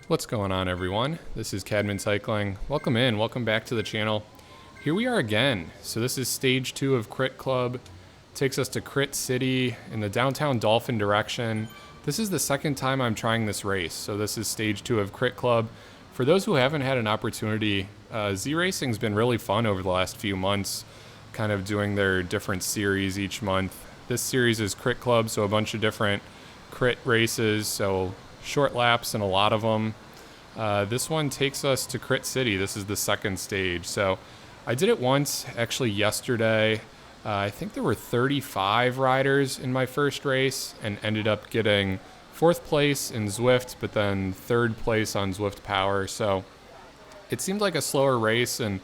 What's going on, everyone? This is Cadman Cycling. Welcome in, welcome back to the channel. Here we are again. So this is stage 2 of Crit Club. Takes us to Crit City in the Downtown Dolphin direction. This is the second time I'm trying this race. So this is stage 2 of Crit Club. For those who haven't had an opportunity, Z Racing's been really fun over the last few months, kind of doing their different series each month. This series is Crit Club, so a bunch of different crit races, so short laps and a lot of them. This one takes us to Crit City. This is the second stage. So I did it once, actually yesterday. I think there were 35 riders in my first race and ended up getting 4th place in Zwift, but then 3rd place on Zwift Power. So it seemed like a slower race, and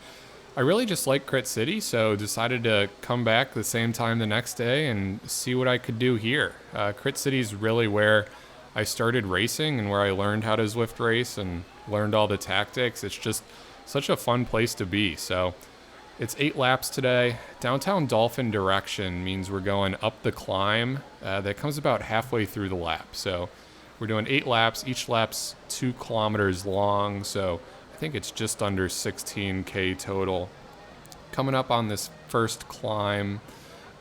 I really just like Crit City, so decided to come back the same time the next day and see what I could do here. Crit City is really where I started racing and where I learned how to Zwift race and learned all the tactics. It's just such a fun place to be. So it's 8 laps today. Downtown Dolphin direction means we're going up the climb. That comes about halfway through the lap. So we're doing 8 laps. Each lap's 2 kilometers long. So I think it's just under 16K total. Coming up on this first climb,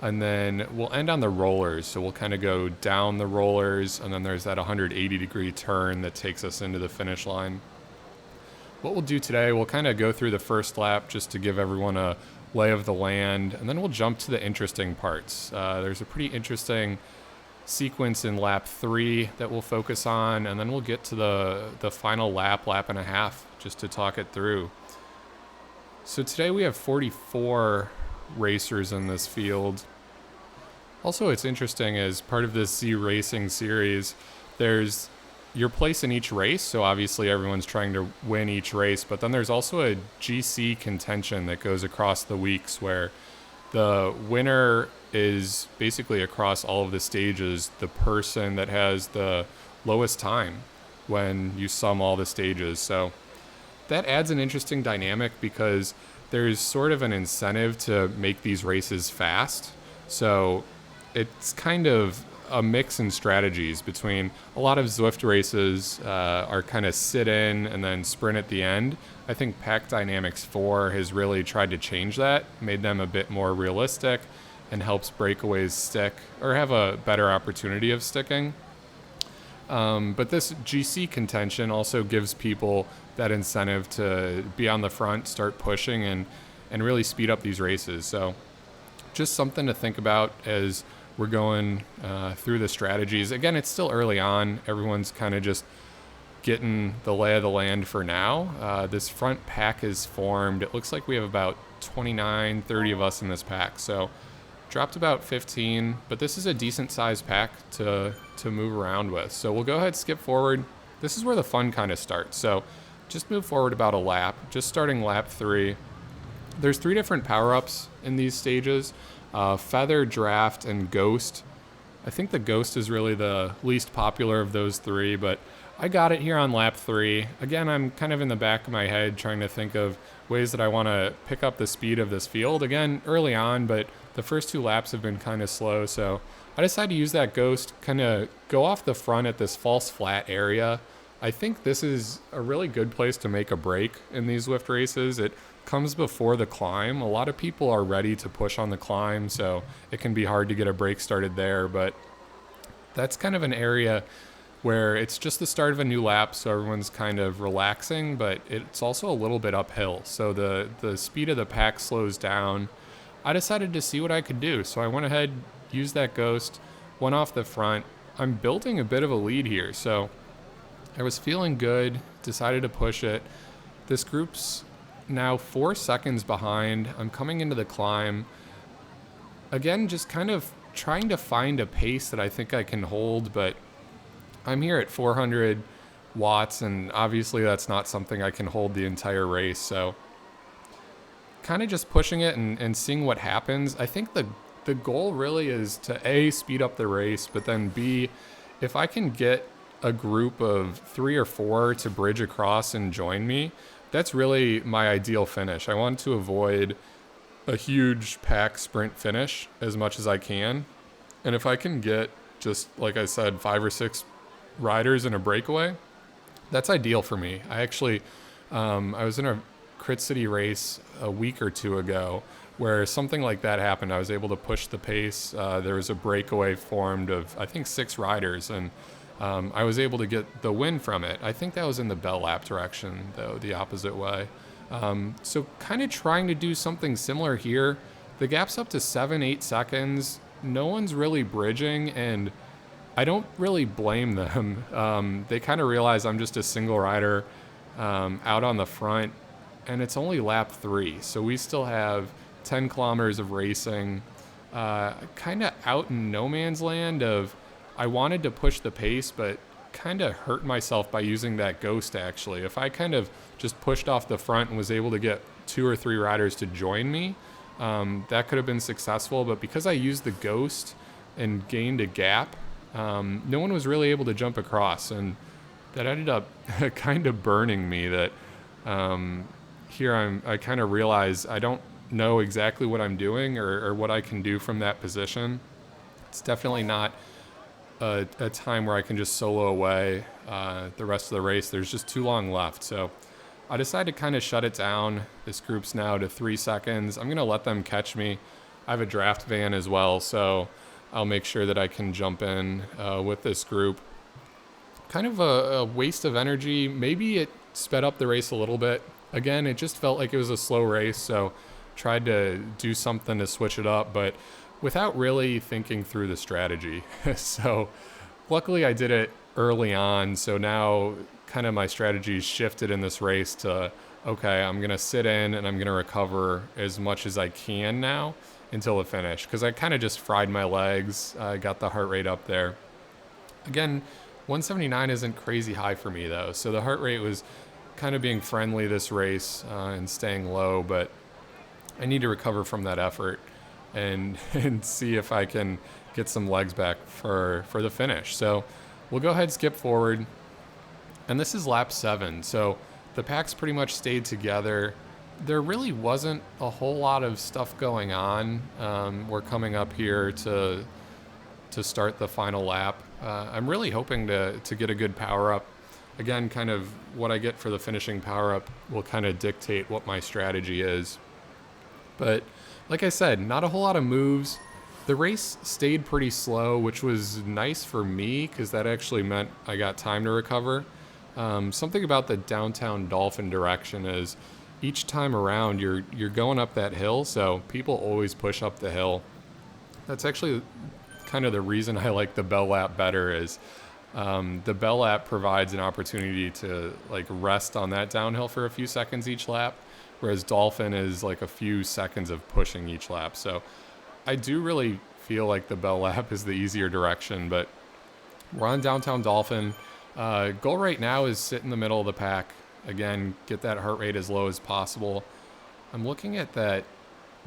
and then we'll end on the rollers. So we'll kind of go down the rollers, and then there's that 180-degree turn that takes us into the finish line. What we'll do today, we'll kind of go through the first lap just to give everyone a lay of the land, and then we'll jump to the interesting parts. There's a pretty interesting sequence in lap 3 that we'll focus on, and then we'll get to the final lap and a half, just to talk it through. So today we have 44 racers in this field. Also, it's interesting, as part of this Z Racing series, there's your place in each race, so obviously everyone's trying to win each race, but then there's also a GC contention that goes across the weeks where the winner is basically across all of the stages the person that has the lowest time when you sum all the stages. So that adds an interesting dynamic because there's sort of an incentive to make these races fast. So it's kind of a mix in strategies between a lot of Zwift races are kind of sit in and then sprint at the end. I think Pack Dynamics 4 has really tried to change that, made them a bit more realistic, and helps breakaways stick or have a better opportunity of sticking. But this GC contention also gives people that incentive to be on the front, start pushing, and really speed up these races. So just something to think about as we're going through the strategies. Again, it's still early on. Everyone's kind of just getting the lay of the land for now. This front pack is formed. It looks like we have about 29, 30 of us in this pack. So dropped about 15, but this is a decent sized pack to move around with. So we'll go ahead, skip forward. This is where the fun kind of starts. So just move forward about a lap, just starting lap 3. There's 3 different power-ups in these stages. Feather, Draft, and Ghost. I think the Ghost is really the least popular of those 3, but I got it here on lap 3. Again, I'm kind of in the back of my head trying to think of ways that I want to pick up the speed of this field. Again, early on, but the first 2 laps have been kind of slow, so I decided to use that Ghost, kind of go off the front at this false flat area. I think this is a really good place to make a break in these Zwift races. It comes before the climb. A lot of people are ready to push on the climb, so it can be hard to get a break started there, but that's kind of an area where it's just the start of a new lap, so everyone's kind of relaxing, but it's also a little bit uphill, so the speed of the pack slows down. I decided to see what I could do, so I went ahead, used that Ghost, went off the front. I'm building a bit of a lead here, so I was feeling good, decided to push it. This group's now 4 seconds behind. I'm coming into the climb. Again, just kind of trying to find a pace that I think I can hold, but I'm here at 400 watts, and obviously that's not something I can hold the entire race. So kind of just pushing it and seeing what happens. I think the goal really is to A, speed up the race, but then B, if I can get a group of 3 or 4 to bridge across and join me, that's really my ideal finish. I want to avoid a huge pack sprint finish as much as I can. And if I can get just, like I said, 5 or 6 riders in a breakaway, That's ideal for me. I actually, I was in a Crit City race a week or two ago where something like that happened. I was able to push the pace. There was a breakaway formed of, I think, 6 riders, and I was able to get the win from it. I think that was in the bell lap direction, though, the opposite way. So kind of trying to do something similar here. The gap's up to 7-8 seconds. No one's really bridging, and I don't really blame them. They kind of realize I'm just a single rider out on the front, and it's only lap 3, so we still have 10 kilometers of racing, kind of out in no man's land of I wanted to push the pace, but kind of hurt myself by using that ghost, actually. If I kind of just pushed off the front and was able to get 2 or 3 riders to join me, that could have been successful, but because I used the ghost and gained a gap, no one was really able to jump across, and that ended up kind of burning me. That here I kind of realize I don't know exactly what I'm doing or what I can do from that position. It's definitely not a time where I can just solo away the rest of the race. There's just too long left. So I decided to kind of shut it down. This group's now to 3 seconds. I'm going to let them catch me. I have a draft van as well, so I'll make sure that I can jump in with this group. Kind of a waste of energy. Maybe it sped up the race a little bit. Again, it just felt like it was a slow race, so tried to do something to switch it up, but without really thinking through the strategy. So luckily I did it early on, so now kind of my strategy shifted in this race to, okay, I'm going to sit in and I'm going to recover as much as I can now until the finish, because I kind of just fried my legs. I got the heart rate up there. Again, 179 isn't crazy high for me though, so the heart rate was kind of being friendly this race and staying low, but I need to recover from that effort and see if I can get some legs back for the finish. So we'll go ahead and skip forward, and this is lap 7, so the packs pretty much stayed together. There really wasn't a whole lot of stuff going on. We're coming up here to start the final lap. I'm really hoping to get a good power-up. Again, kind of what I get for the finishing power-up will kind of dictate what my strategy is. But like I said, not a whole lot of moves. The race stayed pretty slow, which was nice for me because that actually meant I got time to recover. Something about the Downtown Dolphin direction is each time around you're going up that hill, so people always push up the hill. That's actually kind of the reason I like the bell lap better is the bell lap provides an opportunity to like rest on that downhill for a few seconds each lap, whereas Dolphin is like a few seconds of pushing each lap. So I do really feel like the bell lap is the easier direction, but we're on Downtown Dolphin. Goal right now is sit in the middle of the pack. Again, get that heart rate as low as possible. I'm looking at that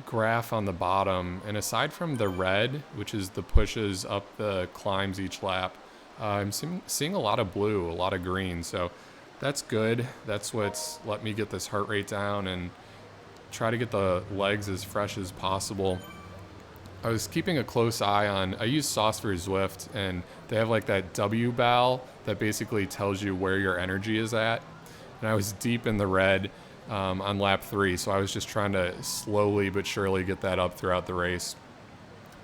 graph on the bottom, and aside from the red, which is the pushes up the climbs each lap, I'm seeing a lot of blue, a lot of green, so that's good. That's what's let me get this heart rate down and try to get the legs as fresh as possible. I was keeping a close eye on, I use Sauce for Zwift, and they have like that W bal that basically tells you where your energy is at, and I was deep in the red on lap 3, so I was just trying to slowly but surely get that up throughout the race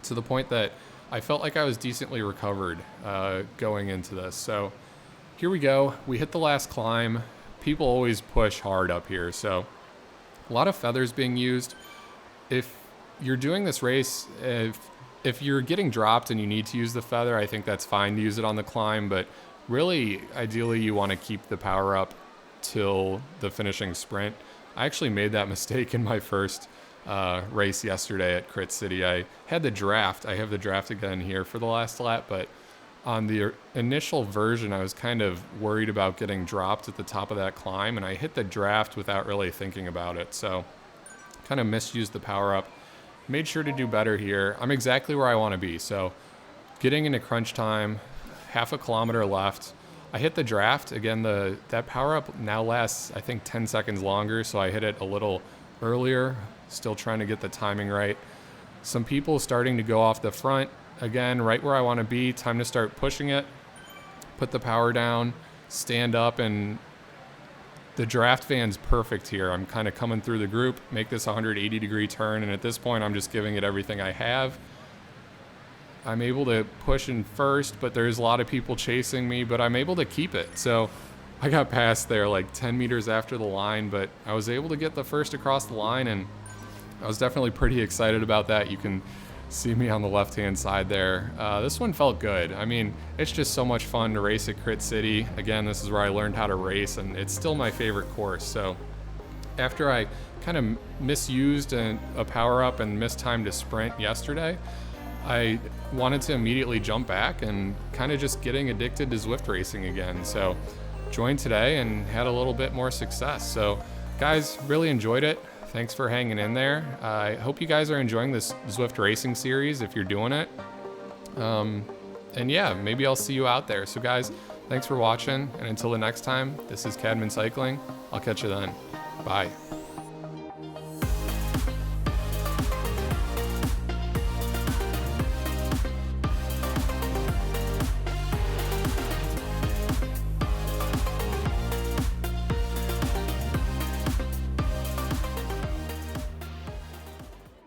to the point that I felt like I was decently recovered going into this. So here we go. We hit the last climb. People always push hard up here, so a lot of feathers being used. If you're doing this race, if you're getting dropped and you need to use the feather, I think that's fine to use it on the climb, but really, ideally, you want to keep the power up till the finishing sprint. I actually made that mistake in my first race yesterday at Crit City. I had the draft. I have the draft again here for the last lap, but on the initial version, I was kind of worried about getting dropped at the top of that climb, and I hit the draft without really thinking about it. So kind of misused the power up. Made sure to do better here. I'm exactly where I want to be. So getting into crunch time, half a kilometer left. I hit the draft. Again, that power up now lasts, I think, 10 seconds longer, so I hit it a little earlier, still trying to get the timing right. Some people starting to go off the front. Again, right where I want to be, time to start pushing it. Put the power down, stand up, and the draft van's perfect here. I'm kind of coming through the group, make this 180-degree turn, and at this point I'm just giving it everything I have. I'm able to push in first, but there's a lot of people chasing me, but I'm able to keep it. So I got past there like 10 meters after the line, but I was able to get the first across the line, and I was definitely pretty excited about that. You can see me on the left-hand side there. This one felt good. I mean, it's just so much fun to race at Crit City. Again, this is where I learned how to race, and it's still my favorite course. So after I kind of misused a power-up and mistimed a sprint yesterday, I wanted to immediately jump back and kind of just getting addicted to Zwift racing again. So joined today and had a little bit more success. So guys, really enjoyed it. Thanks for hanging in there. I hope you guys are enjoying this Zwift racing series if you're doing it. And yeah, maybe I'll see you out there. So guys, thanks for watching. And until the next time, this is Cadman Cycling. I'll catch you then. Bye.